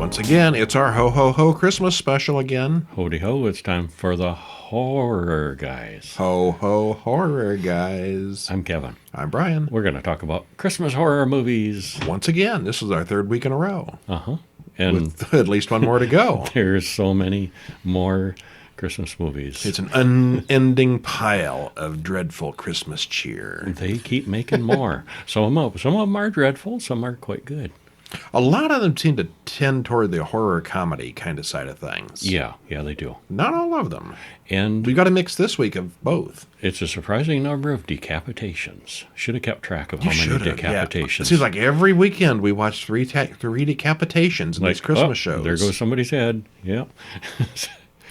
Once again, it's our Ho Ho Ho Christmas special again. Hody ho, it's time for the horror guys. Ho Ho Horror Guys. I'm Kevin. I'm Brian. We're going to talk about Christmas horror movies. Once again, this is our third week in a row. And with at least one more to go. There's so many more Christmas movies. It's an unending pile of dreadful Christmas cheer. They keep making more. Some of them are dreadful, some are quite good. A lot of them seem to tend toward the horror comedy kind of side of things. Yeah, they do. Not all of them. And we got a mix this week of both. It's a surprising number of decapitations. Should have kept track of how many decapitations. Yeah. It seems like every weekend we watch three decapitations in these Christmas shows. There goes somebody's head. Yep.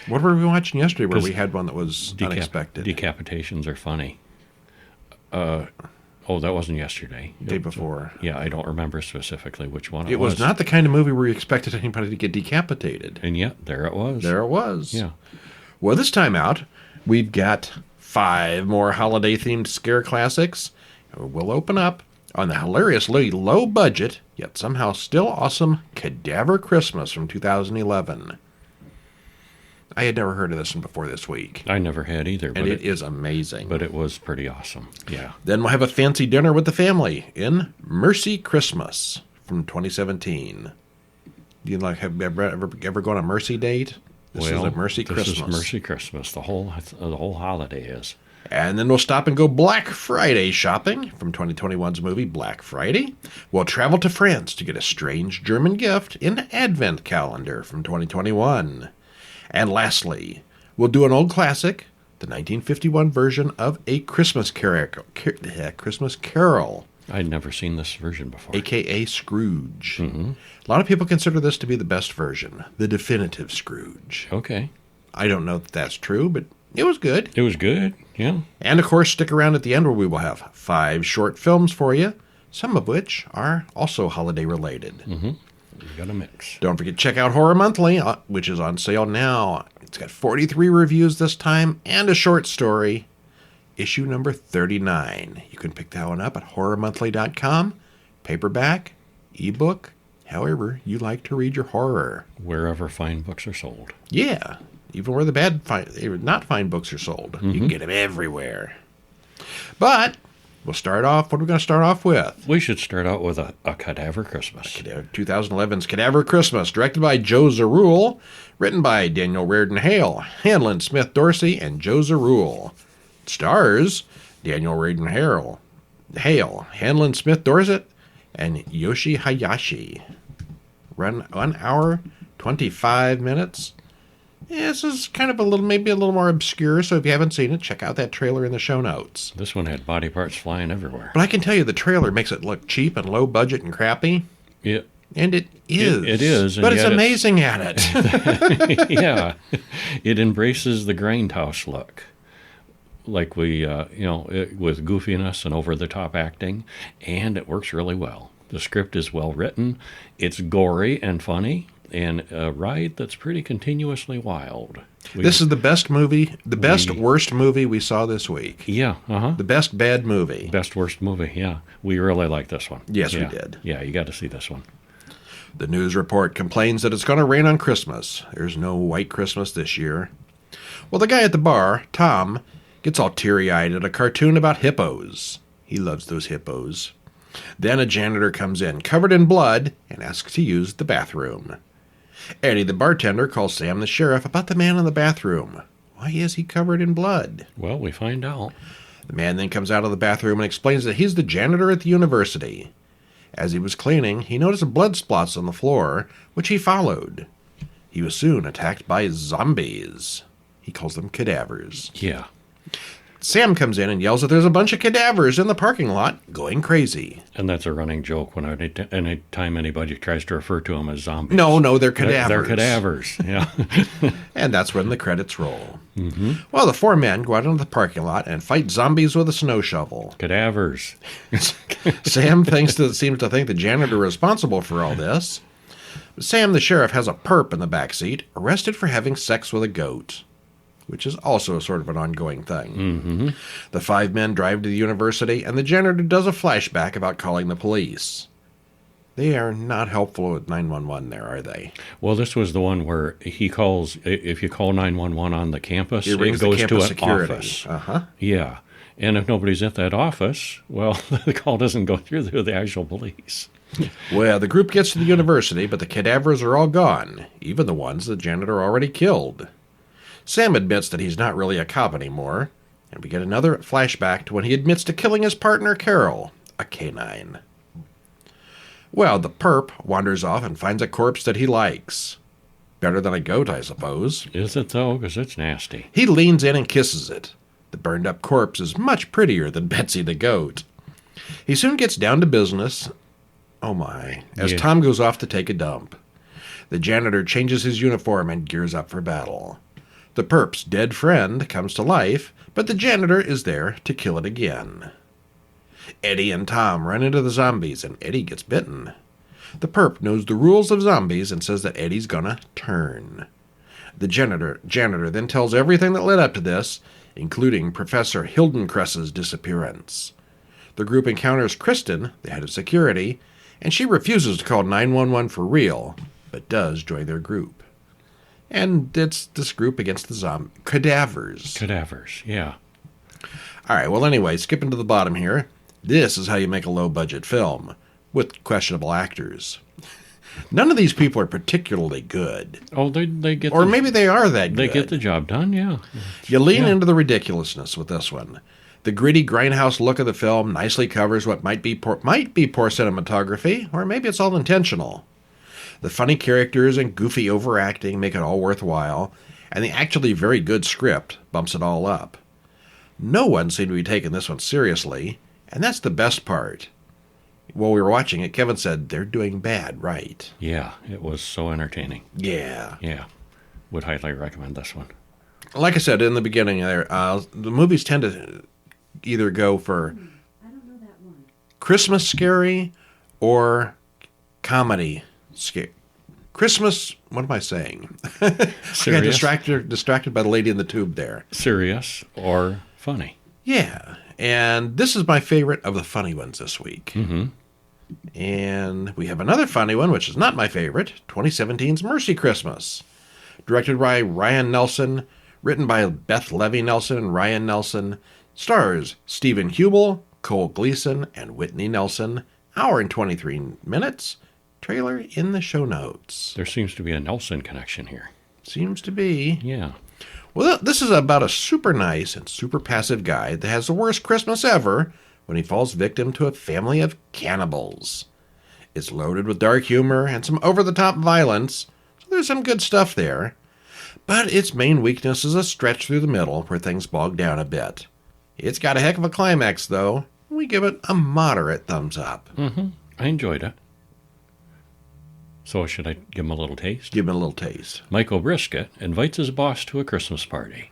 What were we watching yesterday where we had one that was unexpected? Decapitations are funny. That wasn't yesterday. Day before. Yeah, I don't remember specifically which one it was. It was not the kind of movie where you expected anybody to get decapitated. And yet, there it was. There it was. Yeah. Well, this time out, we've got 5 more holiday-themed scare classics. We'll open up on the hilariously low-budget, yet somehow still awesome, Cadaver Christmas from 2011. I had never heard of this one before this week. I never had either. And it is amazing. But it was pretty awesome, yeah. Then we'll have a fancy dinner with the family in Mercy Christmas from 2017. Do you have ever gone on a Mercy date? This is a Mercy Christmas. This is Mercy Christmas. The whole holiday is. And then we'll stop and go Black Friday shopping from 2021's movie Black Friday. We'll travel to France to get a strange German gift in the Advent calendar from 2021. And lastly, we'll do an old classic, the 1951 version of A Christmas Carol. I'd never seen this version before. A.K.A. Scrooge. Mm-hmm. A lot of people consider this to be the best version, the definitive Scrooge. Okay. I don't know if that's true, but it was good. It was good, yeah. And, of course, stick around at the end where we will have 5 short films for you, some of which are also holiday-related. Mm-hmm. We got a mix. Don't forget to check out Horror Monthly, which is on sale now. It's got 43 reviews this time and a short story. Issue number 39. You can pick that one up at horrormonthly.com. Paperback, ebook, however you like to read your horror. Wherever fine books are sold. Yeah, even where the not fine books are sold. Mm-hmm. You can get them everywhere. But we'll start off. What are we going to start off with? We should start out with a Cadaver Christmas. 2011's Cadaver Christmas, directed by Joe Zarul, written by Daniel Reardon Hale, Hanlon Smith Dorsey, and Joe Zarul. Stars Daniel Reardon Hale, Hanlon Smith Dorset, and Yoshi Hayashi. Run 1 hour, 25 minutes. Yeah, this is kind of maybe a little more obscure, so if you haven't seen it, check out that trailer in the show notes. This one had body parts flying everywhere. But I can tell you the trailer makes it look cheap and low budget and crappy. Yeah. And it is. It is. But it's amazing at it. Yeah. It embraces the grindhouse look. Like with goofiness and over-the-top acting, and it works really well. The script is well written. It's gory and funny. And a ride that's pretty continuously wild. This is the best worst movie we saw this week. Yeah, The best bad movie. Best worst movie, yeah. We really like this one. Yes, yeah. we did. Yeah, you got to see this one. The news report complains that it's going to rain on Christmas. There's no white Christmas this year. Well, the guy at the bar, Tom, gets all teary-eyed at a cartoon about hippos. He loves those hippos. Then a janitor comes in, covered in blood, and asks to use the bathroom. Eddie, the bartender, calls Sam, the sheriff, about the man in the bathroom. Why is he covered in blood? Well, we find out. The man then comes out of the bathroom and explains that he's the janitor at the university. As he was cleaning, he noticed blood spots on the floor, which he followed. He was soon attacked by zombies. He calls them cadavers. Yeah. Sam comes in and yells that there's a bunch of cadavers in the parking lot going crazy. And that's a running joke when any time anybody tries to refer to them as zombies. No, they're cadavers. They're cadavers, yeah. And that's when the credits roll. Mm-hmm. Well, the 4 men go out into the parking lot and fight zombies with a snow shovel. Cadavers. Sam seems to think the janitor is responsible for all this. But Sam, the sheriff, has a perp in the back seat, arrested for having sex with a goat, which is also sort of an ongoing thing. Mm-hmm. The 5 men drive to the university, and the janitor does a flashback about calling the police. They are not helpful with 911 there, are they? Well, this was the one where he calls, if you call 911 on the campus, It rings it goes the to campus an security. office. Uh-huh. Yeah. And if nobody's at that office, well, the call doesn't go through the actual police. Well, the group gets to the university, but the cadavers are all gone, even the ones the janitor already killed. Sam admits that he's not really a cop anymore, and we get another flashback to when he admits to killing his partner, Carol, a canine. Well, the perp wanders off and finds a corpse that he likes. Better than a goat, I suppose. Is it, though? Because it's nasty. He leans in and kisses it. The burned-up corpse is much prettier than Betsy the goat. He soon gets down to business, oh my, as Yeah. Tom goes off to take a dump. The janitor changes his uniform and gears up for battle. The perp's dead friend comes to life, but the janitor is there to kill it again. Eddie and Tom run into the zombies, and Eddie gets bitten. The perp knows the rules of zombies and says that Eddie's gonna turn. The janitor then tells everything that led up to this, including Professor Hildencrest's disappearance. The group encounters Kristen, the head of security, and she refuses to call 911 for real, but does join their group. And it's this group against the cadavers. Cadavers, yeah. All right, well, anyway, skipping to the bottom here. This is how you make a low-budget film, with questionable actors. None of these people are particularly good. Oh, they get Or maybe they are that good. They get the job done, yeah. You lean Yeah. into the ridiculousness with this one. The gritty grindhouse look of the film nicely covers what might be poor cinematography, or maybe it's all intentional. The funny characters and goofy overacting make it all worthwhile, and the actually very good script bumps it all up. No one seemed to be taking this one seriously, and that's the best part. While we were watching it, Kevin said, they're doing bad, right? Yeah, it was so entertaining. Yeah. Yeah, would highly recommend this one. Like I said in the beginning there, the movies tend to either go for Christmas scary or comedy scary. Christmas, what am I saying? I got Serious? distracted by the lady in the tube there. Serious or funny. Yeah, and this is my favorite of the funny ones this week. Mm-hmm. And we have another funny one, which is not my favorite, 2017's Mercy Christmas. Directed by Ryan Nelson, written by Beth Levy Nelson and Ryan Nelson, stars Stephen Hubel, Cole Gleason, and Whitney Nelson. Hour and 23 minutes. Trailer in the show notes. There seems to be a Nelson connection here. Seems to be. Yeah. Well, this is about a super nice and super passive guy that has the worst Christmas ever when he falls victim to a family of cannibals. It's loaded with dark humor and some over-the-top violence, so there's some good stuff there. But its main weakness is a stretch through the middle where things bog down a bit. It's got a heck of a climax, though. We give it a moderate thumbs up. Mm-hmm. I enjoyed it. So should I give him a little taste? Give it a little taste. Michael Brisket invites his boss to a Christmas party.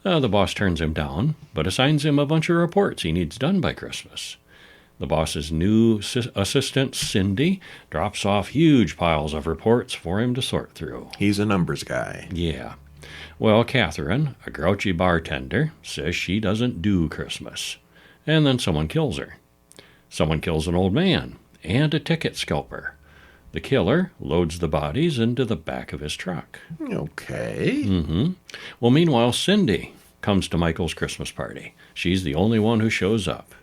The boss turns him down, but assigns him a bunch of reports he needs done by Christmas. The boss's new assistant, Cindy, drops off huge piles of reports for him to sort through. He's a numbers guy. Yeah. Well, Catherine, a grouchy bartender, says she doesn't do Christmas. And then someone kills her. Someone kills an old man and a ticket scalper. The killer loads the bodies into the back of his truck. Okay. Mm-hmm. Well, meanwhile, Cindy comes to Michael's Christmas party. She's the only one who shows up.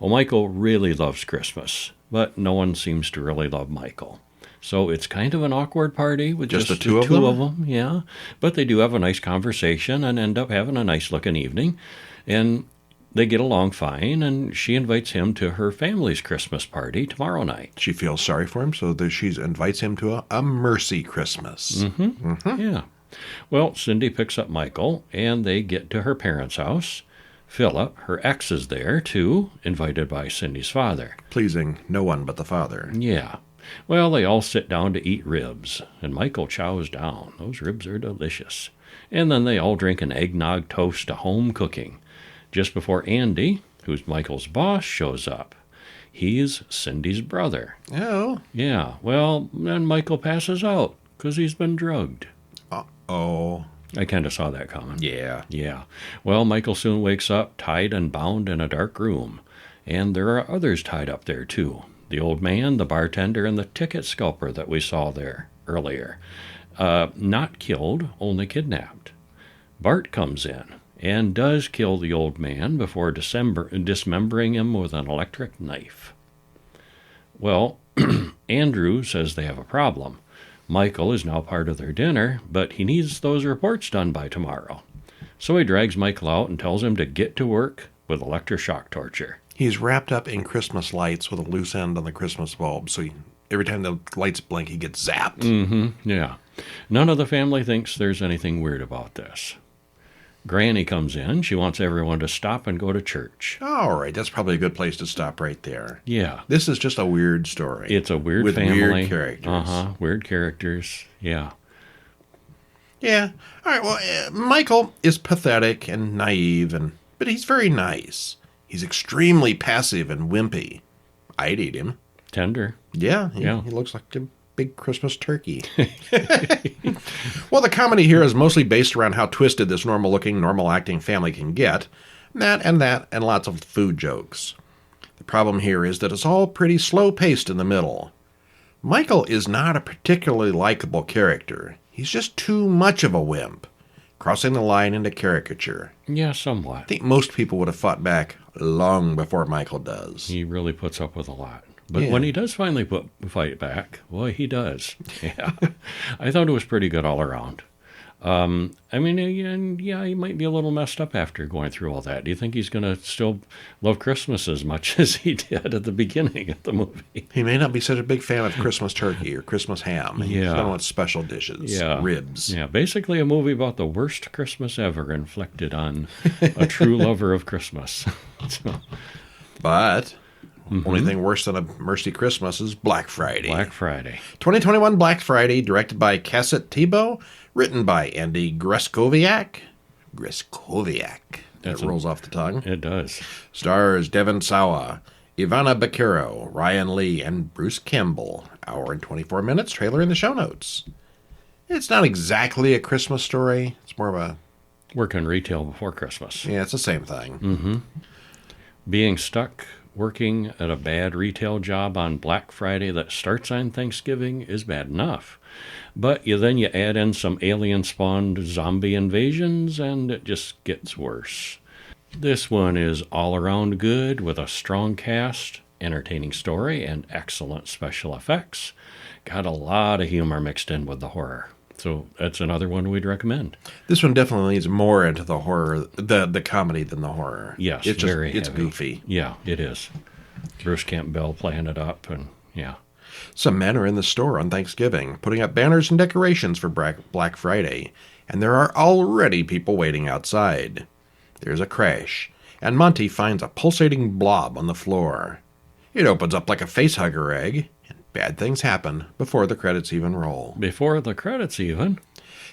Well, Michael really loves Christmas, but no one seems to really love Michael. So it's kind of an awkward party with just the two of them? Yeah. But they do have a nice conversation and end up having a nice-looking evening. And they get along fine, and she invites him to her family's Christmas party tomorrow night. She feels sorry for him, so that she invites him to a mercy Christmas. Mm-hmm. Mm-hmm. Yeah. Well, Cindy picks up Michael, and they get to her parents' house. Philip, her ex, is there, too, invited by Cindy's father. Pleasing no one but the father. Yeah. Well, they all sit down to eat ribs, and Michael chows down. Those ribs are delicious. And then they all drink an eggnog toast to home cooking. Just before Andy, who's Michael's boss, shows up. He's Cindy's brother. Oh. Yeah, well, then Michael passes out because he's been drugged. Oh. I kind of saw that coming. Yeah. Yeah. Well, Michael soon wakes up tied and bound in a dark room. And there are others tied up there, too. the old man, the bartender, and the ticket scalper that we saw there earlier. Not killed, only kidnapped. Bart comes in and does kill the old man before dismembering him with an electric knife. Well, Andrew says they have a problem. Michael is now part of their dinner, but he needs those reports done by tomorrow. So he drags Michael out and tells him to get to work with electroshock torture. He's wrapped up in Christmas lights with a loose end on the Christmas bulb, so every time the lights blink, he gets zapped. Mm-hmm, yeah. None of the family thinks there's anything weird about this. Granny comes in. She wants everyone to stop and go to church. All right, that's probably a good place to stop right there. Yeah. This is just a weird story. It's a weird with family. Weird characters. Weird characters. Yeah. Yeah. All right, well, Michael is pathetic and naive, but he's very nice. He's extremely passive and wimpy. I'd eat him. Tender. Yeah. He looks like a big Christmas turkey. Well, the comedy here is mostly based around how twisted this normal-looking, normal-acting family can get. That, and lots of food jokes. The problem here is that it's all pretty slow-paced in the middle. Michael is not a particularly likable character. He's just too much of a wimp, crossing the line into caricature. Yeah, somewhat. I think most people would have fought back long before Michael does. He really puts up with a lot. But Yeah. when he does finally fight back, boy, he does. Yeah. I thought it was pretty good all around. I mean, yeah, he might be a little messed up after going through all that. Do you think he's going to still love Christmas as much as he did at the beginning of the movie? He may not be such a big fan of Christmas turkey or Christmas ham. He Yeah. wants special dishes, ribs. Yeah, basically a movie about the worst Christmas ever inflicted on a true lover of Christmas. So, But only thing worse than a Mercy Christmas is Black Friday. Black Friday. 2021 Black Friday, directed by Cassette Thibault, written by Andy Greskoviak. That rolls off the tongue. It does. Stars Devon Sawa, Ivana Baquero, Ryan Lee, and Bruce Campbell. Hour and 24 minutes. Trailer in the show notes. It's not exactly a Christmas story. It's more of a... Work in retail before Christmas. Yeah, it's the same thing. Being stuck working at a bad retail job on Black Friday that starts on Thanksgiving is bad enough. But then you add in some alien-spawned zombie invasions, and it just gets worse. This one is all around good with a strong cast, entertaining story, and excellent special effects. Got a lot of humor mixed in with the horror. So that's another one we'd recommend. This one definitely leans more into the horror, the comedy than the horror. Yes, it's very it's heavy. goofy. Yeah, it is. Bruce Campbell playing it up, and yeah. Some men are in the store on Thanksgiving, putting up banners and decorations for Black Friday, and there are already people waiting outside. There's a crash, and Monty finds a pulsating blob on the floor. It opens up like a facehugger egg, and bad things happen before the credits even roll. Before the credits even.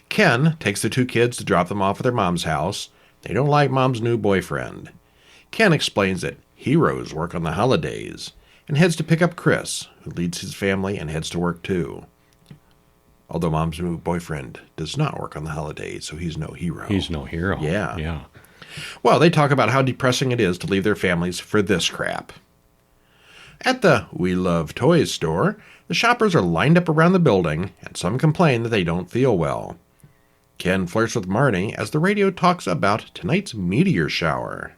Ken takes the two kids to drop them off at their mom's house. They don't like mom's new boyfriend. Ken explains that heroes work on the holidays, and heads to pick up Chris, who leads his family and heads to work too. Although mom's new boyfriend does not work on the holidays, so he's no hero. He's no hero. Yeah. Yeah. Well, they talk about how depressing it is to leave their families for this crap. At the We Love Toys store, the shoppers are lined up around the building, and some complain that they don't feel well. Ken flirts with Marnie as the radio talks about tonight's meteor shower.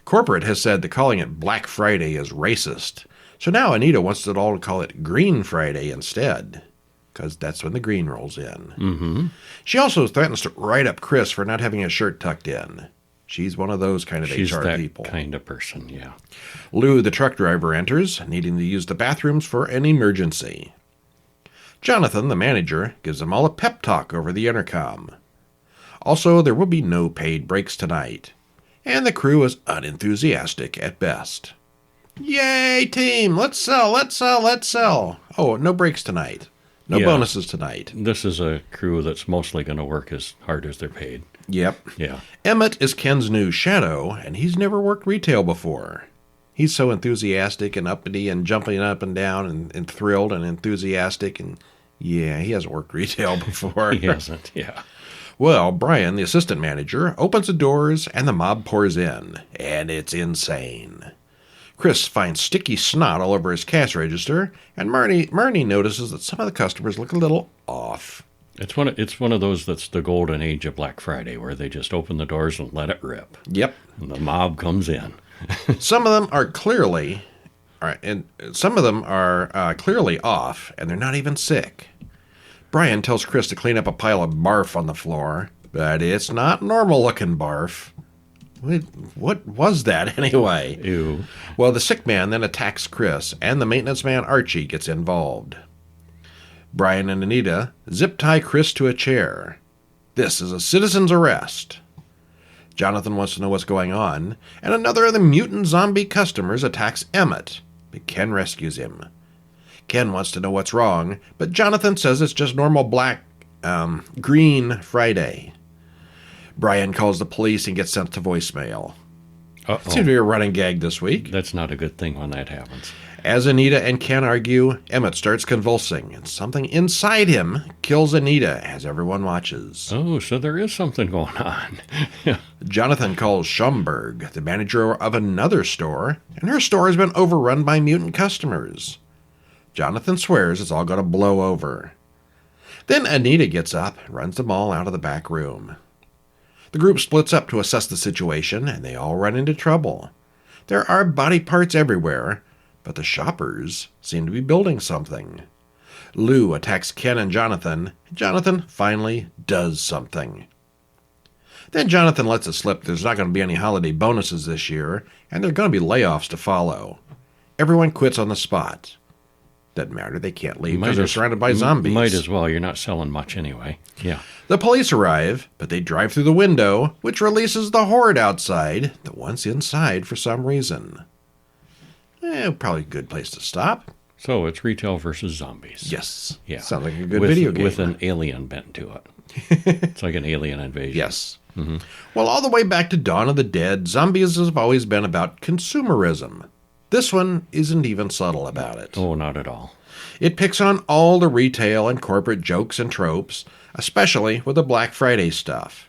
Corporate has said that calling it Black Friday is racist, so now Anita wants it all to call it Green Friday instead, because that's when the green rolls in. She also threatens to write up Chris for not having his shirt tucked in. She's one of those kind of She's HR that people. kind of person, yeah. Lou, the truck driver, enters, needing to use the bathrooms for an emergency. Jonathan, the manager, gives them all a pep talk over the intercom. Also, there will be no paid breaks tonight, and the crew is unenthusiastic at best. Yay, team! Let's sell, let's sell, let's sell! Oh, no breaks tonight. No Yeah. bonuses tonight. This is a crew that's mostly going to work as hard as they're paid. Yep. Yeah. Emmett is Ken's new shadow, and he's never worked retail before. He's so enthusiastic and uppity and jumping up and down and thrilled and enthusiastic, and yeah, he hasn't worked retail before. He hasn't, yeah. Well, Brian, the assistant manager, opens the doors and the mob pours in, and it's insane. Chris finds sticky snot all over his cash register, and Marnie notices that some of the customers look a little off. It's one of those that's the golden age of Black Friday, where they just open the doors and let it rip. Yep. And the mob comes in. Some of them are clearly off, and they're not even sick. Brian tells Chris to clean up a pile of barf on the floor, but it's not normal-looking barf. What was that, anyway? Ew. Well, the sick man then attacks Chris, and the maintenance man, Archie, gets involved. Brian and Anita zip-tie Chris to a chair. This is a citizen's arrest. Jonathan wants to know what's going on, and another of the mutant zombie customers attacks Emmett, but Ken rescues him. Ken wants to know what's wrong, but Jonathan says it's just normal Green Friday. Brian calls the police and gets sent to voicemail. Uh-oh. Seems to be a running gag this week. That's not a good thing when that happens. As Anita and Ken argue, Emmett starts convulsing, and something inside him kills Anita as everyone watches. Oh, so there is something going on. Jonathan calls Schomburg, the manager of another store, and her store has been overrun by mutant customers. Jonathan swears it's all going to blow over. Then Anita gets up and runs them all out of the back room. The group splits up to assess the situation, and they all run into trouble. There are body parts everywhere, but the shoppers seem to be building something. Lou attacks Ken and Jonathan finally does something. Then Jonathan lets it slip there's not going to be any holiday bonuses this year, and there are going to be layoffs to follow. Everyone quits on the spot. Doesn't matter, they can't leave because they're surrounded by zombies. Might as well, you're not selling much anyway. Yeah. The police arrive, but they drive through the window, which releases the horde outside that wants inside for some reason. Probably a good place to stop. So it's retail versus zombies. Yes. Yeah. Sounds like a good video game. With an alien bent to it. It's like an alien invasion. Yes. Mm-hmm. Well, all the way back to Dawn of the Dead, zombies have always been about consumerism. This one isn't even subtle about it. Oh, not at all. It picks on all the retail and corporate jokes and tropes, especially with the Black Friday stuff.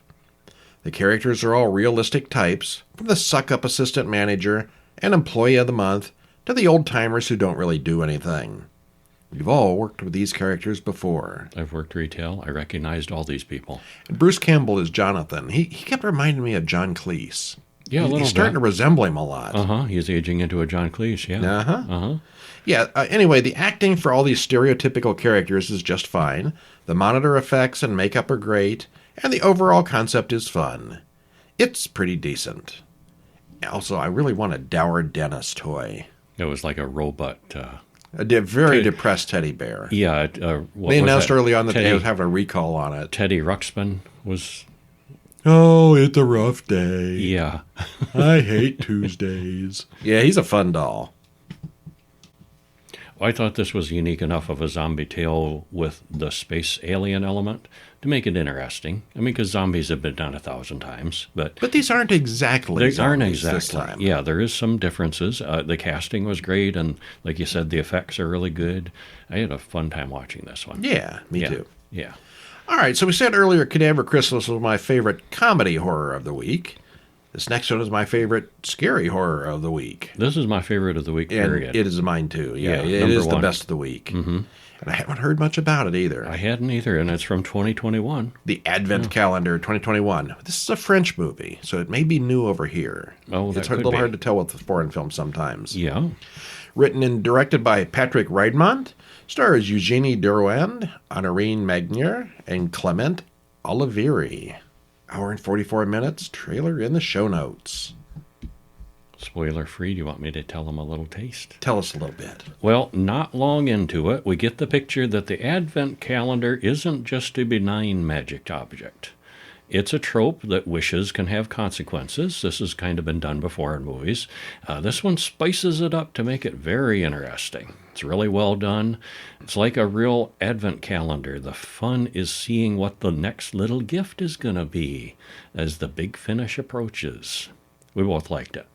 The characters are all realistic types, from the suck-up assistant manager and employee of the month to the old-timers who don't really do anything. We've all worked with these characters before. I've worked retail. I recognized all these people. And Bruce Campbell is Jonathan. He kept reminding me of John Cleese. Yeah, a little He's starting to resemble him a lot. Uh-huh. He's aging into a John Cleese, yeah. Uh-huh. Uh-huh. Yeah, anyway, the acting for all these stereotypical characters is just fine. The monitor effects and makeup are great, and the overall concept is fun. It's pretty decent. Also, I really want a Dower Dennis toy. It was like a robot. A very depressed teddy bear. Yeah. They announced early on that they was having a recall on it. Teddy Ruxpin was... Oh, it's a rough day. Yeah. I hate Tuesdays. Yeah, he's a fun doll. I thought this was unique enough of a zombie tale with the space alien element to make it interesting. I mean, because zombies have been done 1,000 times, but these aren't exactly they aren't exactly this time. Yeah, there is some differences. The casting was great, and like you said, the effects are really good. I had a fun time watching this one. Yeah, me too. Yeah. All right, so we said earlier Cadaver Christmas was my favorite comedy horror of the week. This next one is my favorite scary horror of the week. This is my favorite of the week, period. And it is mine, too. Yeah, it is the best of the week. Mm-hmm. And I haven't heard much about it either. I hadn't either, and it's from 2021. The Advent Calendar 2021. This is a French movie, so it may be new over here. Oh, it's a little hard to tell with foreign films sometimes. Yeah. Written and directed by Patrick Reidmont, stars Eugenie Derouin, Honorine Magnier, and Clement Olivieri. Hour and 44 minutes. Trailer in the show notes. Spoiler free. Do you want me to tell them a little taste? Tell us a little bit. Well, not long into it, we get the picture that the Advent calendar isn't just a benign magic object. It's a trope that wishes can have consequences. This has kind of been done before in movies. This one spices it up to make it very interesting. It's really well done. It's like a real Advent calendar. The fun is seeing what the next little gift is going to be as the big finish approaches. We both liked it.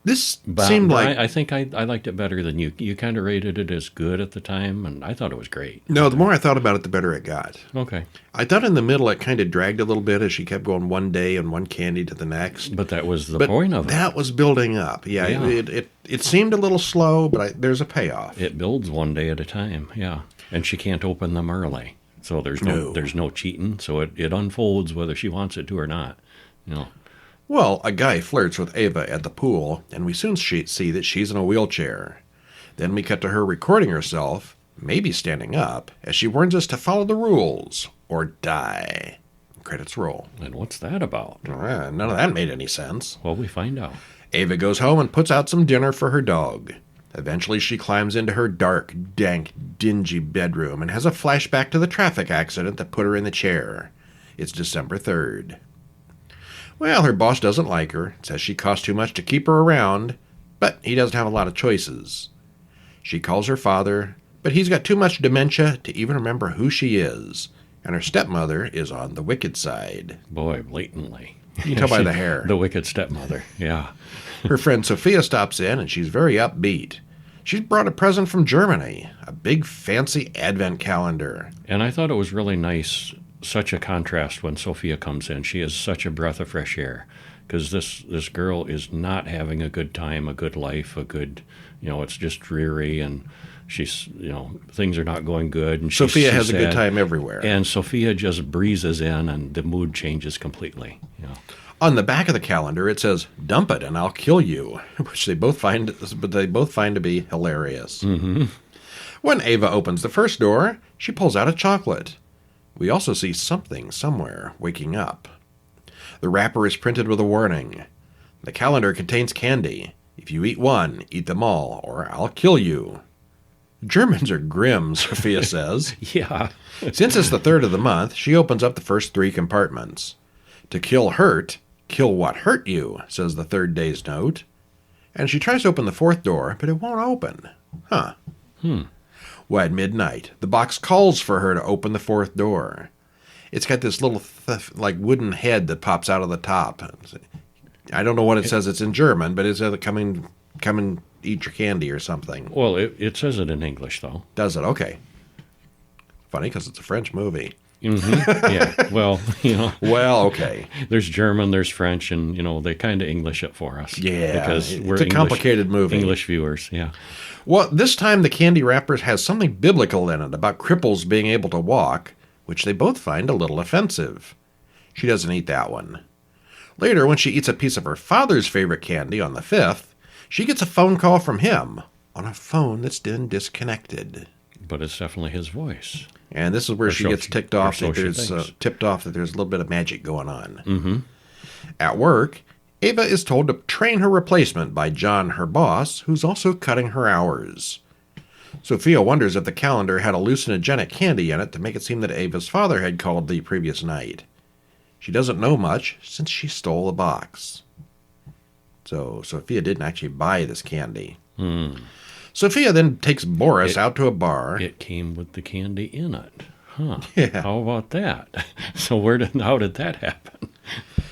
This But, seemed but like I think I liked it better than you. You kind of rated it as good at the time, and I thought it was great. no. The more I thought about it, the better it got. Okay. I thought in the middle it kind of dragged a little bit as she kept going one day and one candy to the next. But that was the But point of it. that was building up. Yeah, Yeah. it seemed a little slow, but there's a payoff. It builds one day at a time, yeah. And she can't open them early. So there's No. there's no cheating. So it unfolds whether she wants it to or not. You know. Well, a guy flirts with Ava at the pool, and we soon see that she's in a wheelchair. Then we cut to her recording herself, maybe standing up, as she warns us to follow the rules or die. Credits roll. And what's that about? None of that made any sense. Well, we find out. Ava goes home and puts out some dinner for her dog. Eventually, she climbs into her dark, dank, dingy bedroom and has a flashback to the traffic accident that put her in the chair. It's December 3rd. Well, her boss doesn't like her, says she costs too much to keep her around, but he doesn't have a lot of choices. She calls her father, but he's got too much dementia to even remember who she is, and her stepmother is on the wicked side. Boy, blatantly. You can tell by the hair. The wicked stepmother, yeah. Her friend Sophia stops in, and she's very upbeat. She's brought a present from Germany, a big fancy advent calendar. And I thought it was really nice, such a contrast when Sophia comes in. She is such a breath of fresh air, because this girl is not having a good time, a good life, a good, it's just dreary, and she's, things are not going good. And Sophia she's has a good sad. time everywhere. And Sophia just breezes in, and the mood changes completely. On the back of the calendar, it says, "Dump it and I'll kill you," which they both find to be hilarious. Mm-hmm. When Ava opens the first door, she pulls out a chocolate. We also see something somewhere waking up. The wrapper is printed with a warning. The calendar contains candy. If you eat one, eat them all, or I'll kill you. Germans are grim, Sophia says. Yeah. Since it's the 3rd of the month, she opens up the first 3 compartments. To kill hurt, kill what hurt you, says the 3rd day's note. And she tries to open the 4th door, but it won't open. Huh. Well, at midnight, the box calls for her to open the 4th door. It's got this little, wooden head that pops out of the top. I don't know what it says. It's in German, but it says, come and eat your candy or something. Well, it says it in English, though. Does it? Okay. Funny, because it's a French movie. Mm-hmm. Yeah. Well, Well, okay. There's German, there's French, and, they kind of English it for us. Yeah. Because we're it's a complicated movie. English viewers, yeah. Well, this time the candy wrapper has something biblical in it about cripples being able to walk, which they both find a little offensive. She doesn't eat that one. Later, when she eats a piece of her father's favorite candy on the 5th, she gets a phone call from him on a phone that's been disconnected. But it's definitely his voice. And this is where she gets tipped off that there's a little bit of magic going on. Mm-hmm. At work, Ava is told to train her replacement by John, her boss, who's also cutting her hours. Sophia wonders if the calendar had hallucinogenic candy in it to make it seem that Ava's father had called the previous night. She doesn't know much since she stole the box. So Sophia didn't actually buy this candy. Sophia then takes Boris out to a bar. It came with the candy in it. Huh. Yeah. How about that? So how did that happen?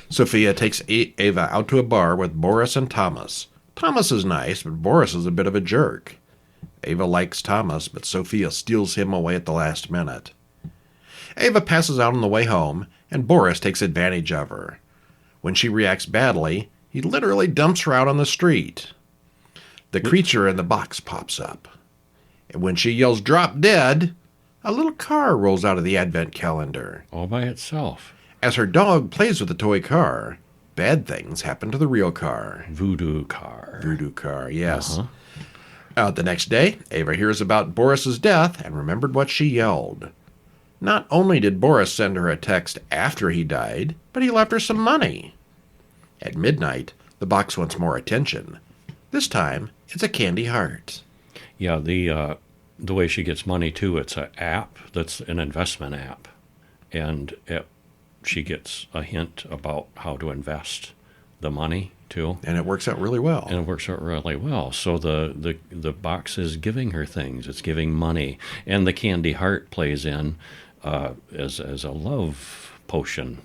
Sophia takes Ava out to a bar with Boris and Thomas. Thomas is nice, but Boris is a bit of a jerk. Ava likes Thomas, but Sophia steals him away at the last minute. Ava passes out on the way home, and Boris takes advantage of her. When she reacts badly, he literally dumps her out on the street. The creature in the box pops up. And when she yells, "Drop dead," a little car rolls out of the advent calendar. All by itself. As her dog plays with the toy car, bad things happen to the real car. Voodoo car. Voodoo car, yes. Uh-huh. The next day, Ava hears about Boris's death and remembered what she yelled. Not only did Boris send her a text after he died, but he left her some money. At midnight, the box wants more attention. This time, it's a candy heart. Yeah, the way she gets money, too, it's an app that's an investment app. And she gets a hint about how to invest the money, too. And it works out really well. And it works out really well. So the box is giving her things. It's giving money. And the candy heart plays in as a love potion.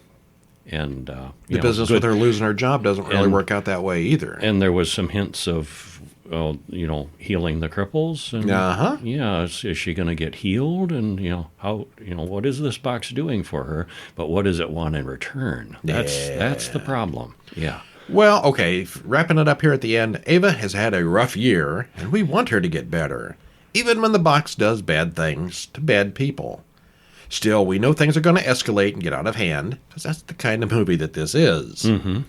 And The business with her losing her job doesn't really And- work out that way either. And there was some hints of, healing the cripples. And, Uh-huh. Yeah, is she going to get healed? And, how, what is this box doing for her? But what does it want in return? That's the problem. Yeah. Well, okay, wrapping it up here at the end, Ava has had a rough year, and we want her to get better, even when the box does bad things to bad people. Still, we know things are going to escalate and get out of hand, because that's the kind of movie that this is. Mm-hmm.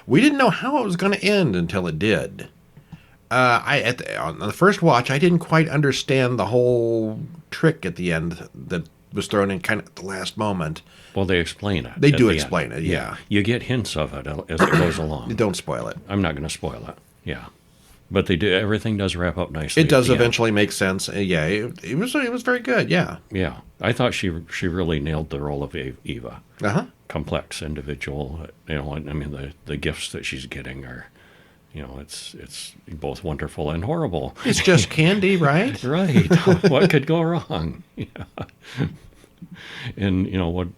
We didn't know how it was going to end until it did. On the first watch, I didn't quite understand the whole trick at the end that was thrown in kind of at the last moment. Well, they explain it. They at do the explain end. it, yeah. You get hints of it as it goes along. Don't spoil it. I'm not going to spoil it. Yeah. But they do. Everything does wrap up nicely. It does at the end. eventually make sense. Yeah, it was very good, yeah. Yeah. I thought she really nailed the role of Eva. Uh-huh. Complex individual. I mean, the gifts that she's getting are, it's both wonderful and horrible. It's just candy, right? Right. What could go wrong? Yeah. And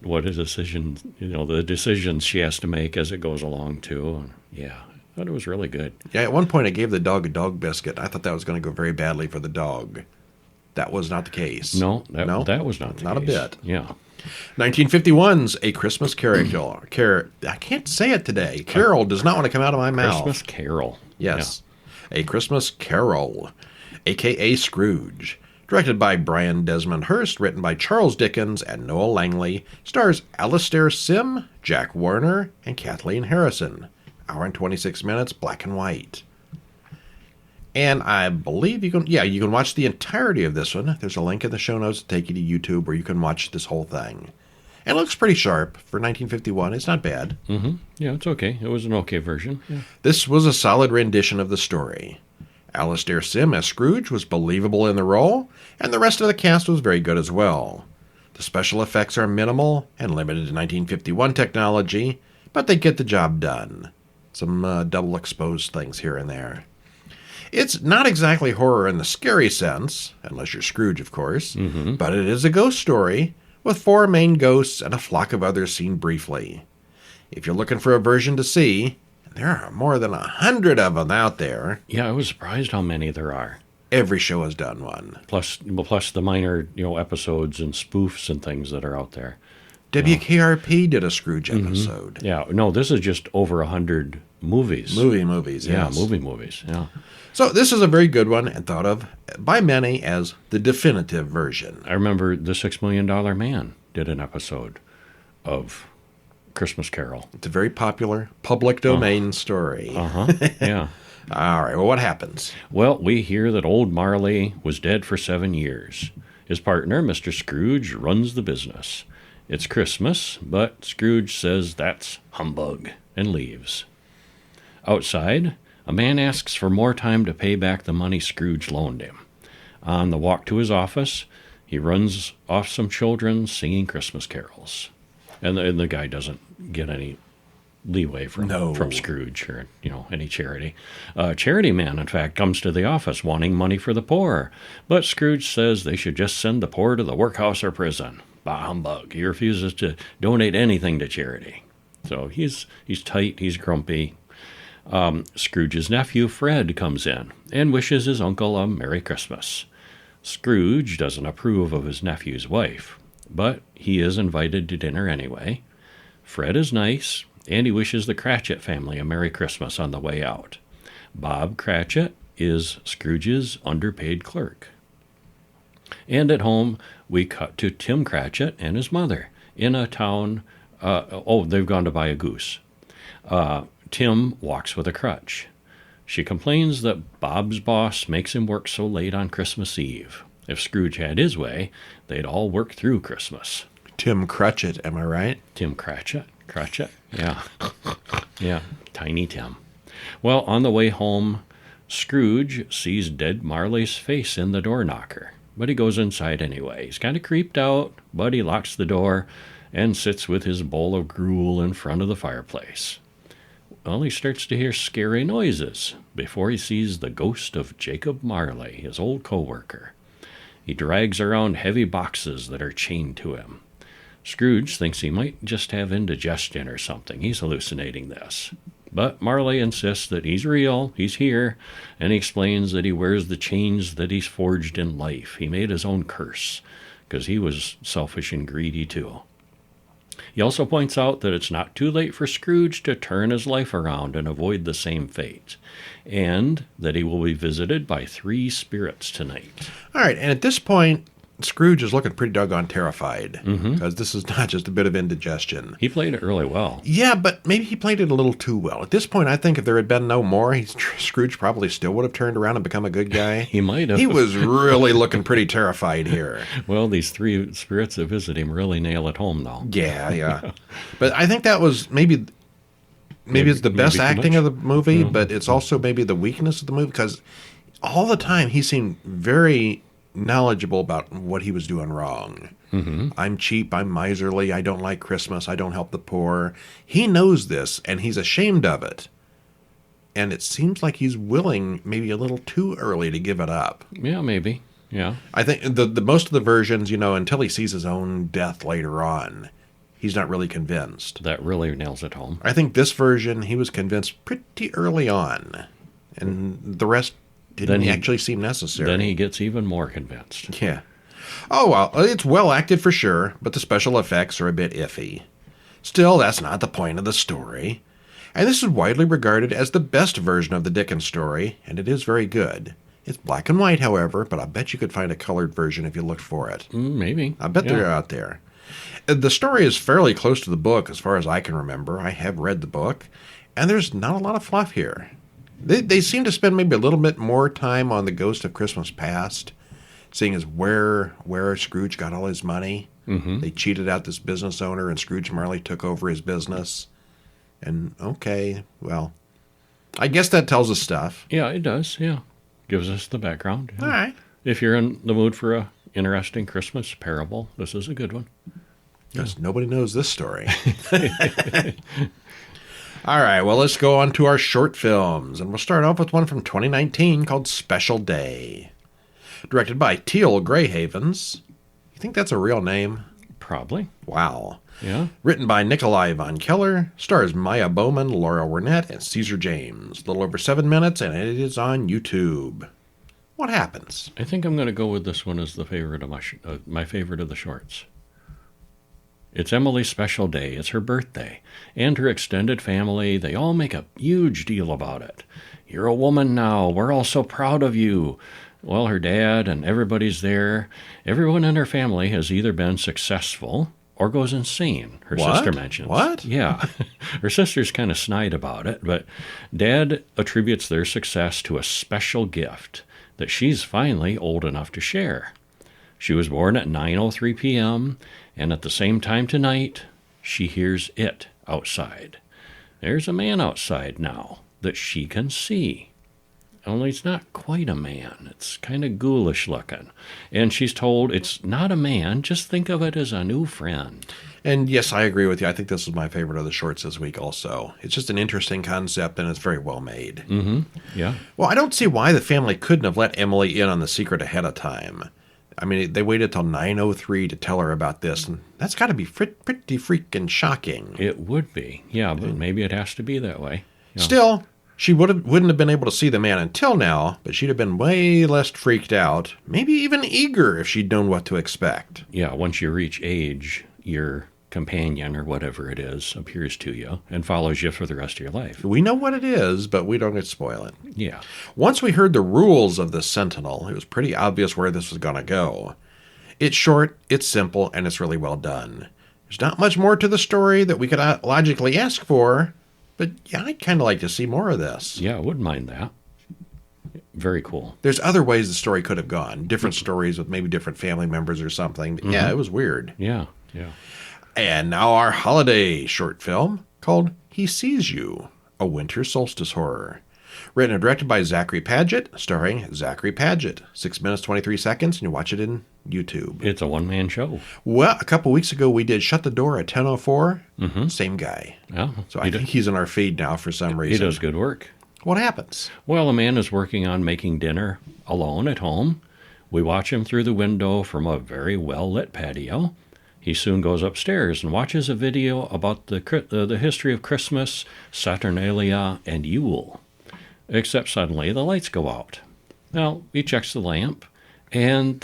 what is decisions? The decisions she has to make as it goes along too. Yeah, I thought it was really good. Yeah, at one point I gave the dog a dog biscuit. I thought that was going to go very badly for the dog. That was not the case. No, that was not the not case. a bit. Yeah. 1951's A Christmas Carol. I can't say it today. Carol does not want to come out of my mouth. Christmas Carol. Yes. Yeah. A Christmas Carol, a.k.a. Scrooge. Directed by Brian Desmond Hurst, written by Charles Dickens and Noel Langley, stars Alastair Sim, Jack Warner, and Kathleen Harrison. Hour and 26 minutes, black and white. And I believe you can watch the entirety of this one. There's a link in the show notes to take you to YouTube where you can watch this whole thing. And it looks pretty sharp for 1951. It's not bad. Mm-hmm. Yeah, it's okay. It was an okay version. Yeah. This was a solid rendition of the story. Alastair Sim as Scrooge was believable in the role, and the rest of the cast was very good as well. The special effects are minimal and limited to 1951 technology, but they get the job done. Some double exposed things here and there. It's not exactly horror in the scary sense, unless you're Scrooge, of course, but it is a ghost story, with 4 main ghosts and a flock of others seen briefly. If you're looking for a version to see, there are more than 100 of them out there. Yeah, I was surprised how many there are. Every show has done one. Plus the minor, episodes and spoofs and things that are out there. WKRP did a Scrooge episode. Yeah, no, this is just over 100 movies. Movies, yes. Yeah, movies, yeah. So this is a very good one and thought of by many as the definitive version. I remember the $6 Million Man did an episode of Christmas Carol. It's a very popular public domain story. Yeah. All right, well, what happens? Well, we hear that old Marley was dead for 7 years. His partner, Mr. Scrooge, runs the business. It's Christmas, but Scrooge says that's humbug and leaves. Outside, a man asks for more time to pay back the money Scrooge loaned him. On the walk to his office, he runs off some children singing Christmas carols. And the guy doesn't get any leeway from Scrooge or any charity. Charity man, in fact, comes to the office wanting money for the poor, but Scrooge says they should just send the poor to the workhouse or prison. Bah humbug! He refuses to donate anything to charity. So he's tight. He's grumpy. Scrooge's nephew Fred comes in and wishes his uncle a Merry Christmas. Scrooge doesn't approve of his nephew's wife, but he is invited to dinner anyway. Fred is nice, and he wishes the Cratchit family a Merry Christmas on the way out. Bob Cratchit is Scrooge's underpaid clerk. And at home, we cut to Tim Cratchit and his mother in a town. They've gone to buy a goose. Tim walks with a crutch. She complains that Bob's boss makes him work so late on Christmas Eve. If Scrooge had his way, they'd all work through Christmas. Tim Cratchit, am I right? Tim Cratchit. Yeah. Yeah, Tiny Tim. Well, on the way home, Scrooge sees dead Marley's face in the door knocker, but he goes inside anyway. He's kind of creeped out, but he locks the door and sits with his bowl of gruel in front of the fireplace. Well, he starts to hear scary noises before he sees the ghost of Jacob Marley, his old co-worker. He drags around heavy boxes that are chained to him. Scrooge thinks he might just have indigestion or something. He's hallucinating this. But Marley insists that he's real, he's here, and he explains that he wears the chains that he's forged in life. He made his own curse, because he was selfish and greedy too. He also points out that it's not too late for Scrooge to turn his life around and avoid the same fate, and that he will be visited by 3 spirits tonight. All right, and at this point, Scrooge is looking pretty doggone terrified, because this is not just a bit of indigestion. He played it really well. Yeah, but maybe he played it a little too well. At this point, I think if there had been no more, Scrooge probably still would have turned around and become a good guy. He might have. He was really looking pretty terrified here. Well, these 3 spirits that visit him really nail it home, though. Yeah. But I think that was maybe it's the best acting of the movie, but it's also maybe the weakness of the movie, because all the time he seemed very knowledgeable about what he was doing wrong. I'm cheap, I'm miserly, I don't like Christmas, I don't help the poor. He knows this, and he's ashamed of it. And it seems like he's willing, maybe a little too early, to give it up. Yeah, maybe. Yeah. I think the most of the versions, until he sees his own death later on, he's not really convinced. That really nails it home. I think this version, he was convinced pretty early on. And the rest didn't actually seem necessary. Then he gets even more convinced. Yeah. Oh, well, it's well acted for sure, but the special effects are a bit iffy. Still, that's not the point of the story. And this is widely regarded as the best version of the Dickens story, and it is very good. It's black and white, however, but I bet you could find a colored version if you looked for it. Maybe. I bet they're out there. The story is fairly close to the book, as far as I can remember. I have read the book, and there's not a lot of fluff here. They seem to spend maybe a little bit more time on the ghost of Christmas past, seeing as where Scrooge got all his money. They cheated out this business owner, and Scrooge Marley took over his business. And, okay, well, I guess that tells us stuff. Yeah, it does, yeah. Gives us the background. Yeah. All right. If you're in the mood for a interesting Christmas parable, this is a good one. Because nobody knows this story. All right, well, let's go on to our short films. And we'll start off with one from 2019 called Special Day. Directed by Teal Greyhavens. You think that's a real name? Probably. Wow. Yeah. Written by Nikolai von Keller. Stars Maya Bowman, Laura Wernette, and Caesar James. A little over 7 minutes, and it is on YouTube. What happens? I think I'm going to go with this one as the favorite of my favorite of the shorts. It's Emily's special day. It's her birthday. And her extended family, they all make a huge deal about it. You're a woman now. We're all so proud of you. Well, her dad and everybody's there. Everyone in her family has either been successful or goes insane, her sister mentions. What? Yeah. Her sister's kind of snide about it, but Dad attributes their success to a special gift that she's finally old enough to share. She was born at 9:03 p.m., and at the same time tonight, she hears it outside. There's a man outside now that she can see. Only it's not quite a man. It's kind of ghoulish looking. And she's told it's not a man, just think of it as a new friend. And yes, I agree with you. I think this is my favorite of the shorts this week also. It's just an interesting concept, and it's very well made. Yeah. Well, I don't see why the family couldn't have let Emily in on the secret ahead of time. I mean, they waited till 9:03 to tell her about this, and that's got to be pretty freaking shocking. It would be. Yeah, but maybe it has to be that way. Yeah. Still, she wouldn't have been able to see the man until now, but she'd have been way less freaked out, maybe even eager if she'd known what to expect. Yeah, once you reach age, your companion or whatever it is appears to you and follows you for the rest of your life. We know what it is, but we don't get to spoil it. Yeah. Once we heard the rules of the Sentinel, it was pretty obvious where this was going to go. It's short, it's simple, and it's really well done. There's not much more to the story that we could logically ask for, but yeah, I'd kind of like to see more of this. Yeah, I wouldn't mind that. Very cool. There's other ways the story could have gone. Different stories with maybe different family members or something. But yeah, it was weird. Yeah. And now our holiday short film called He Sees You, a winter solstice horror. Written and directed by Zachary Paget, starring Zachary Paget. 6 minutes, 23 seconds, and you watch it in YouTube. It's a one-man show. Well, a couple weeks ago we did Shut the Door at 10:04. Same guy. Yeah. So I think he's in our feed now for some reason. He does good work. What happens? Well, a man is working on making dinner alone at home. We watch him through the window from a very well-lit patio. He soon goes upstairs and watches a video about the history of Christmas, Saturnalia, and Yule. Except suddenly the lights go out. Well, he checks the lamp, and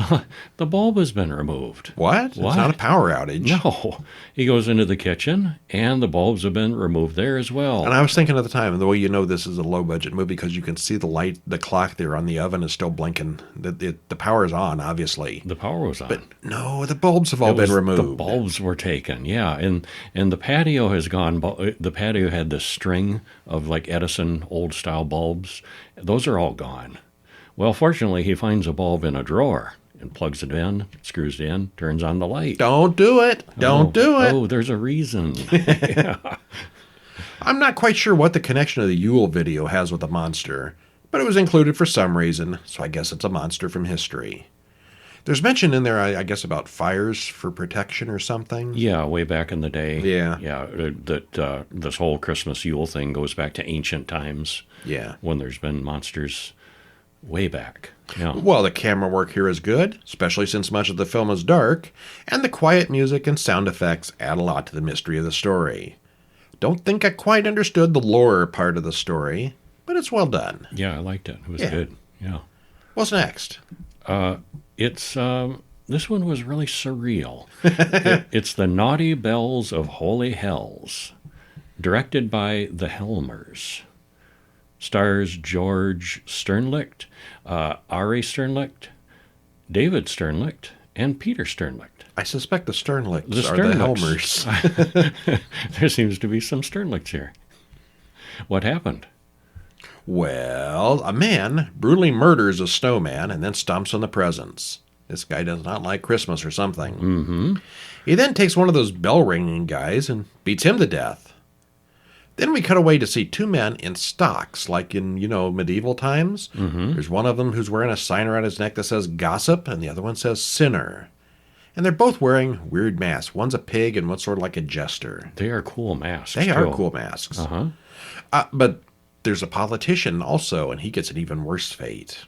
the bulb has been removed. What? It's not a power outage. No. He goes into the kitchen, and the bulbs have been removed there as well. And I was thinking at the time, the way you know this is a low-budget movie, because you can see the clock there on the oven is still blinking. The power is on, obviously. The power was on. But no, the bulbs have all been removed. The bulbs were taken, yeah. And the patio has gone. The patio had this string of like Edison old-style bulbs. Those are all gone. Well, fortunately, he finds a bulb in a drawer and plugs it in, screws it in, turns on the light. Don't do it. Don't do it. Oh, there's a reason. Yeah. I'm not quite sure what the connection of the Yule video has with the monster, but it was included for some reason, so I guess it's a monster from history. There's mention in there, I guess, about fires for protection or something. Yeah, way back in the day. Yeah. Yeah, that this whole Christmas Yule thing goes back to ancient times. Yeah. When there's been monsters way back. Yeah. Well, the camera work here is good, especially since much of the film is dark, and the quiet music and sound effects add a lot to the mystery of the story. Don't think I quite understood the lore part of the story, but it's well done. Yeah, I liked it. It was good. Yeah. What's next? It's this one was really surreal. It's The Naughty Bells of Holy Hells, directed by the Helmers. Stars George Sternlicht, Ari Sternlicht, David Sternlicht, and Peter Sternlicht. I suspect the Sternlichts are the Helmers. There seems to be some Sternlichts here. What happened? Well, a man brutally murders a snowman and then stomps on the presents. This guy does not like Christmas or something. Mm-hmm. He then takes one of those bell-ringing guys and beats him to death. Then we cut away to see two men in stocks, like in, medieval times. Mm-hmm. There's one of them who's wearing a sign around his neck that says gossip, and the other one says sinner. And they're both wearing weird masks. One's a pig and one's sort of like a jester. They are cool masks. They are cool masks. Uh-huh. But there's a politician also, and he gets an even worse fate.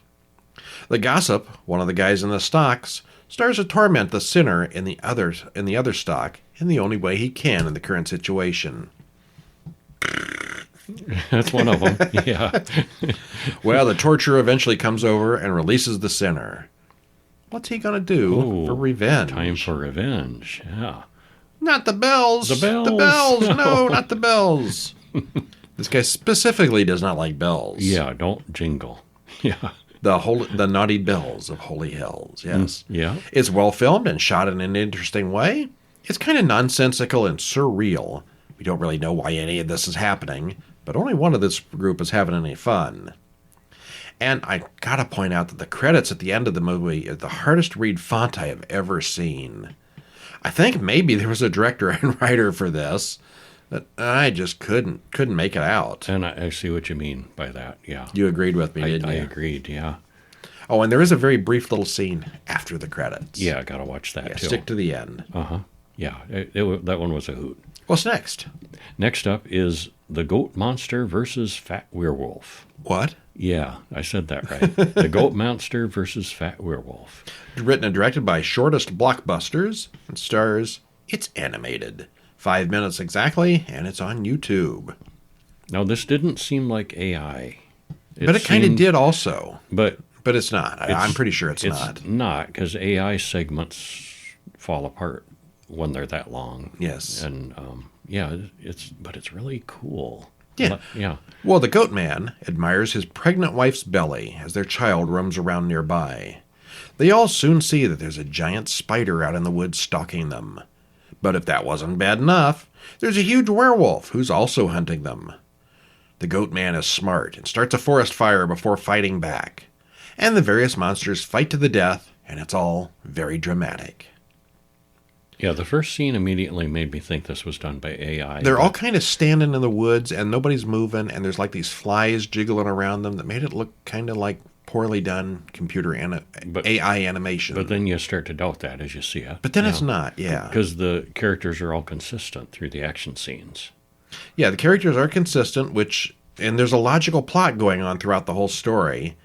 The gossip, one of the guys in the stocks, starts to torment the sinner in the other stock in the only way he can in the current situation. That's one of them. Yeah. Well, the torturer eventually comes over and releases the sinner. What's he going to do for revenge? Time for revenge, yeah. Not the bells! The bells! The bells! No, not the bells! This guy specifically does not like bells. Yeah, don't jingle. Yeah. The naughty bells of Holy Hells, yes. Yeah. It's well filmed and shot in an interesting way. It's kind of nonsensical and surreal. We don't really know why any of this is happening, but only one of this group is having any fun. And I gotta point out that the credits at the end of the movie is the hardest to read font I have ever seen. I think maybe there was a director and writer for this, but I just couldn't make it out. And I see what you mean by that, yeah. You agreed with me, didn't you? I agreed, yeah. Oh, and there is a very brief little scene after the credits. Yeah, I gotta watch that, too. Stick to the end. Uh-huh. Yeah, that one was a hoot. What's next? Next up is The Goat Monster versus Fat Werewolf. What? Yeah, I said that right. The Goat Monster versus Fat Werewolf. Written and directed by Shortest Blockbusters and stars, it's animated. 5 minutes exactly, and it's on YouTube. Now, this didn't seem like AI. But it kind of did also. But it's not. I'm pretty sure it's not. It's not, because AI segments fall apart when they're that long. Yes. And, it's really cool. Yeah. Yeah. Well, the goat man admires his pregnant wife's belly as their child roams around nearby. They all soon see that there's a giant spider out in the woods stalking them. But if that wasn't bad enough, there's a huge werewolf who's also hunting them. The goat man is smart and starts a forest fire before fighting back. And the various monsters fight to the death, and it's all very dramatic. Yeah, the first scene immediately made me think this was done by AI. They're all kind of standing in the woods, and nobody's moving, and there's like these flies jiggling around them that made it look kind of like poorly done AI animation. But then you start to doubt that as you see it. But then it's not, yeah. Because the characters are all consistent through the action scenes. Yeah, the characters are consistent, and there's a logical plot going on throughout the whole story.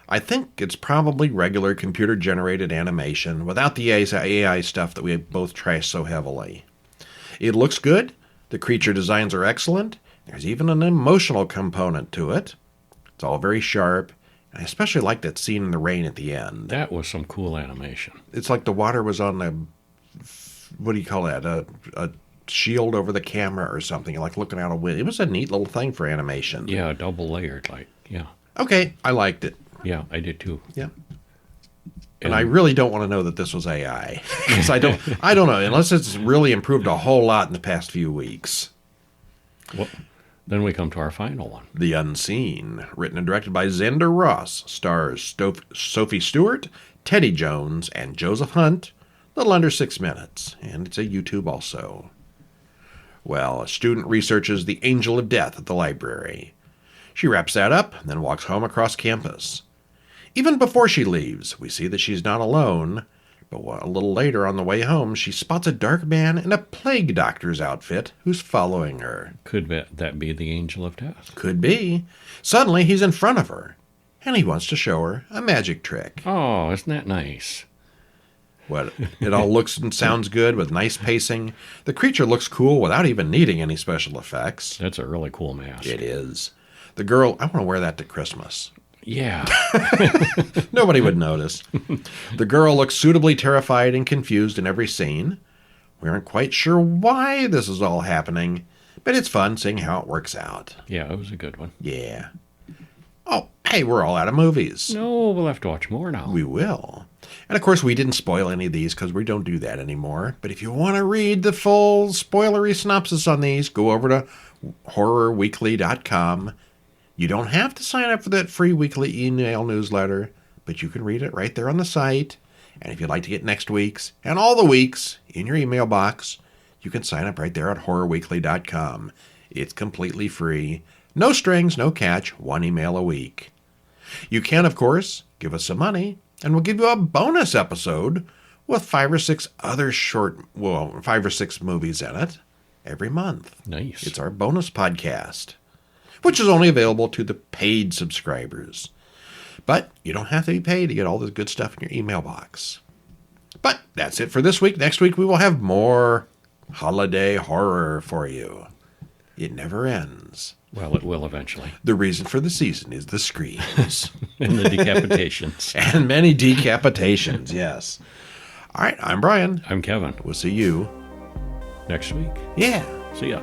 I think it's probably regular computer-generated animation without the AI stuff that we both trash so heavily. It looks good. The creature designs are excellent. There's even an emotional component to it. It's all very sharp. I especially like that scene in the rain at the end. That was some cool animation. It's like the water was on a, what do you call that, a shield over the camera or something, like looking out a window. It was a neat little thing for animation. Yeah, double layered, yeah. Okay, I liked it. Yeah, I did too. Yeah. And I really don't want to know that this was AI. Because I don't know, unless it's really improved a whole lot in the past few weeks. Well, then we come to our final one. The Unseen, written and directed by Xander Ross, stars Sophie Stewart, Teddy Jones, and Joseph Hunt. Little under 6 minutes, and it's a YouTube also. Well, a student researches the Angel of Death at the library. She wraps that up, and then walks home across campus. Even before she leaves, we see that she's not alone, but a little later on the way home, she spots a dark man in a plague doctor's outfit who's following her. Could that be the Angel of Death? Could be. Suddenly, he's in front of her, and he wants to show her a magic trick. Oh, isn't that nice? What, it all looks and sounds good with nice pacing. The creature looks cool without even needing any special effects. That's a really cool mask. It is. The girl, I want to wear that to Christmas. Yeah. Nobody would notice. The girl looks suitably terrified and confused in every scene. We aren't quite sure why this is all happening, but it's fun seeing how it works out. Yeah, it was a good one. Yeah. Oh, hey, we're all out of movies. No, we'll have to watch more now. We will. And of course, we didn't spoil any of these because we don't do that anymore. But if you want to read the full spoilery synopsis on these, go over to horrorweekly.com. You don't have to sign up for that free weekly email newsletter, but you can read it right there on the site. And if you'd like to get next week's and all the weeks in your email box, you can sign up right there at horrorweekly.com. It's completely free. No strings, no catch, one email a week. You can, of course, give us some money, and we'll give you a bonus episode with 5 or 6 other 5 or 6 movies in it every month. Nice. It's our bonus podcast, which is only available to the paid subscribers. But you don't have to be paid to get all this good stuff in your email box. But that's it for this week. Next week, we will have more holiday horror for you. It never ends. Well, it will eventually. The reason for the season is the screams. And the decapitations. And many decapitations, yes. All right, I'm Brian. I'm Kevin. We'll see you next week. Yeah. See ya.